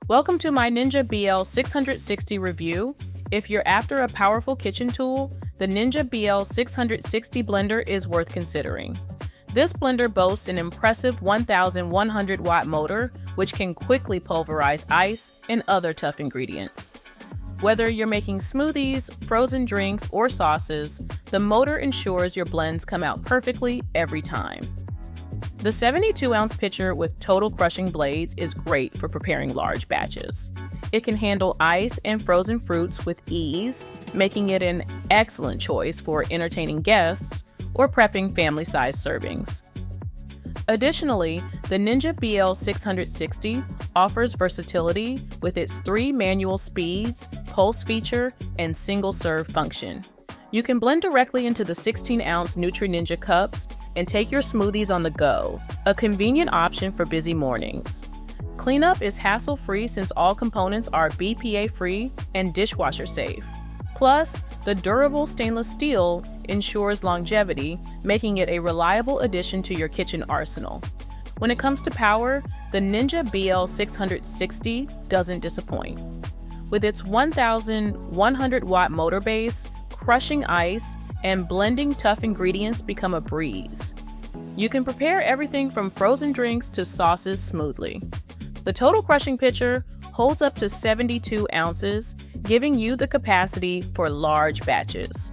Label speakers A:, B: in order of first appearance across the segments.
A: Welcome to my Ninja BL660 review. If you're after a powerful kitchen tool, the Ninja BL660 Blender is worth considering. This blender boasts an impressive 1,100 watt motor, which can quickly pulverize ice and other tough ingredients. Whether you're making smoothies, frozen drinks, or sauces, the motor ensures your blends come out perfectly every time. The 72-ounce pitcher with total crushing blades is great for preparing large batches. It can handle ice and frozen fruits with ease, making it an excellent choice for entertaining guests or prepping family-sized servings. Additionally, the Ninja BL660 offers versatility with its 3 manual speeds, pulse feature, and single-serve function. You can blend directly into the 16-ounce Ninja cups and take your smoothies on the go, a convenient option for busy mornings. Cleanup is hassle-free since all components are BPA-free and dishwasher-safe. Plus, the durable stainless steel ensures longevity, making it a reliable addition to your kitchen arsenal. When it comes to power, the Ninja BL660 doesn't disappoint. With its 1,100 watt motor base, crushing ice and blending tough ingredients become a breeze. You can prepare everything from frozen drinks to sauces smoothly. The total crushing pitcher holds up to 72 ounces, giving you the capacity for large batches.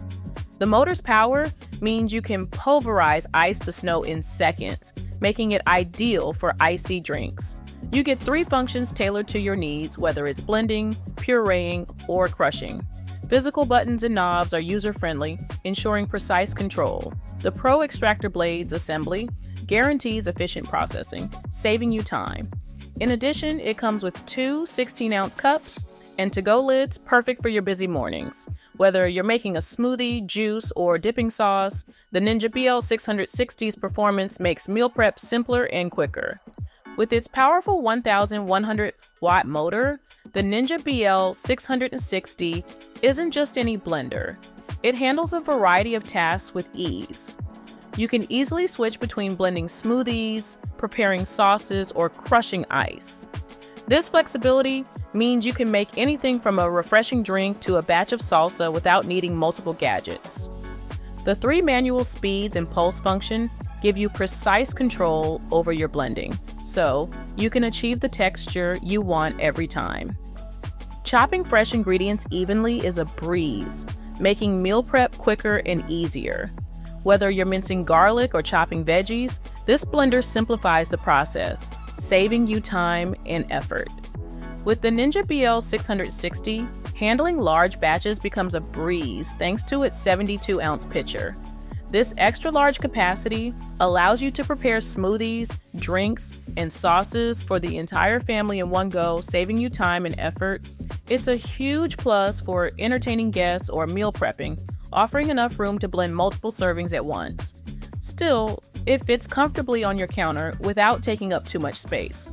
A: The motor's power means you can pulverize ice to snow in seconds, making it ideal for icy drinks. You get 3 functions tailored to your needs, whether it's blending, pureeing, or crushing. Physical buttons and knobs are user-friendly, ensuring precise control. The Pro Extractor Blades assembly guarantees efficient processing, saving you time. In addition, it comes with 2 16-ounce cups and to-go lids, perfect for your busy mornings. Whether you're making a smoothie, juice, or dipping sauce, the Ninja BL660's performance makes meal prep simpler and quicker. With its powerful 1,100 watt motor, the Ninja BL660 isn't just any blender. It handles a variety of tasks with ease. You can easily switch between blending smoothies, preparing sauces, or crushing ice. This flexibility means you can make anything from a refreshing drink to a batch of salsa without needing multiple gadgets. The 3 manual speeds and pulse function give you precise control over your blending, so you can achieve the texture you want every time. Chopping fresh ingredients evenly is a breeze, making meal prep quicker and easier. Whether you're mincing garlic or chopping veggies, this blender simplifies the process, saving you time and effort. With the Ninja BL660, handling large batches becomes a breeze thanks to its 72-ounce pitcher. This extra-large capacity allows you to prepare smoothies, drinks, and sauces for the entire family in one go, saving you time and effort. It's a huge plus for entertaining guests or meal prepping, offering enough room to blend multiple servings at once. Still, it fits comfortably on your counter without taking up too much space.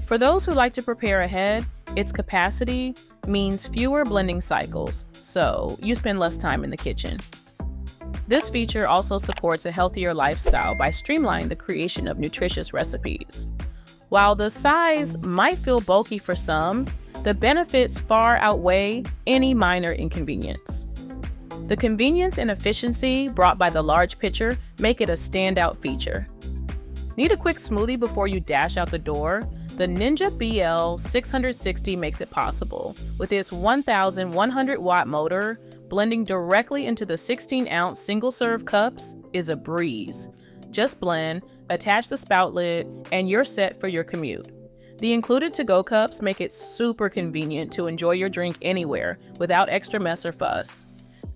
A: For those who like to prepare ahead, its capacity means fewer blending cycles, so you spend less time in the kitchen. This feature also supports a healthier lifestyle by streamlining the creation of nutritious recipes. While the size might feel bulky for some, the benefits far outweigh any minor inconvenience. The convenience and efficiency brought by the large pitcher make it a standout feature. Need a quick smoothie before you dash out the door? The Ninja BL660 makes it possible. With its 1,100 watt motor, blending directly into the 16-ounce single-serve cups is a breeze. Just blend, attach the spout lid, and you're set for your commute. The included to-go cups make it super convenient to enjoy your drink anywhere without extra mess or fuss.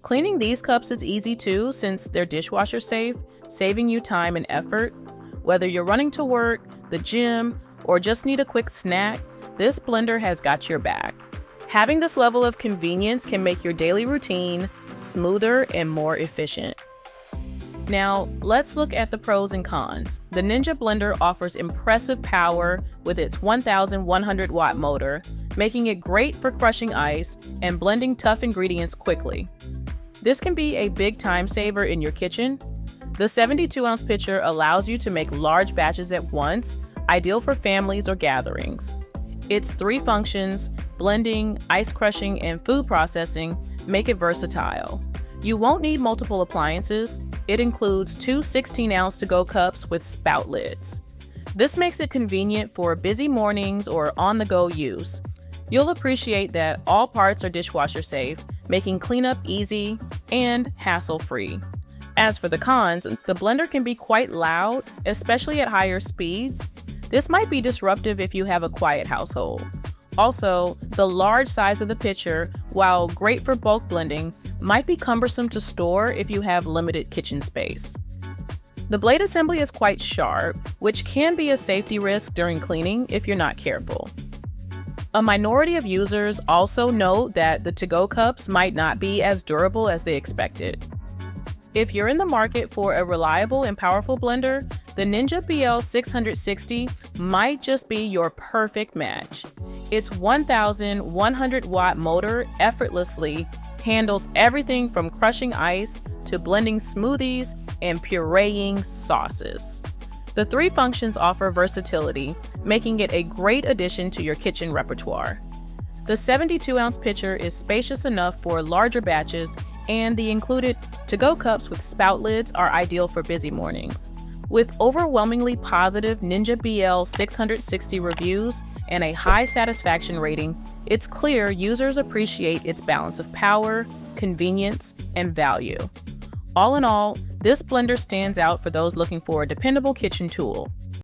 A: Cleaning these cups is easy too since they're dishwasher safe, saving you time and effort. Whether you're running to work, the gym, or just need a quick snack, this blender has got your back. Having this level of convenience can make your daily routine smoother and more efficient. Now, let's look at the pros and cons. The Ninja Blender offers impressive power with its 1,100 watt motor, making it great for crushing ice and blending tough ingredients quickly. This can be a big time saver in your kitchen. The 72-ounce pitcher allows you to make large batches at once, ideal for families or gatherings. Its three functions, blending, ice crushing, and food processing, make it versatile. You won't need multiple appliances. It includes two 16-ounce to-go cups with spout lids. This makes it convenient for busy mornings or on-the-go use. You'll appreciate that all parts are dishwasher safe, making cleanup easy and hassle-free. As for the cons, the blender can be quite loud, especially at higher speeds. This might be disruptive if you have a quiet household. Also, the large size of the pitcher, while great for bulk blending, might be cumbersome to store if you have limited kitchen space. The blade assembly is quite sharp, which can be a safety risk during cleaning if you're not careful. A minority of users also note that the to-go cups might not be as durable as they expected. If you're in the market for a reliable and powerful blender, the Ninja BL660 might just be your perfect match. Its 1,100 watt motor effortlessly handles everything from crushing ice to blending smoothies and pureeing sauces. The three functions offer versatility, making it a great addition to your kitchen repertoire. The 72-ounce pitcher is spacious enough for larger batches, and the included to-go cups with spout lids are ideal for busy mornings. With overwhelmingly positive Ninja BL660 reviews and a high satisfaction rating, it's clear users appreciate its balance of power, convenience, and value. All in all, this blender stands out for those looking for a dependable kitchen tool.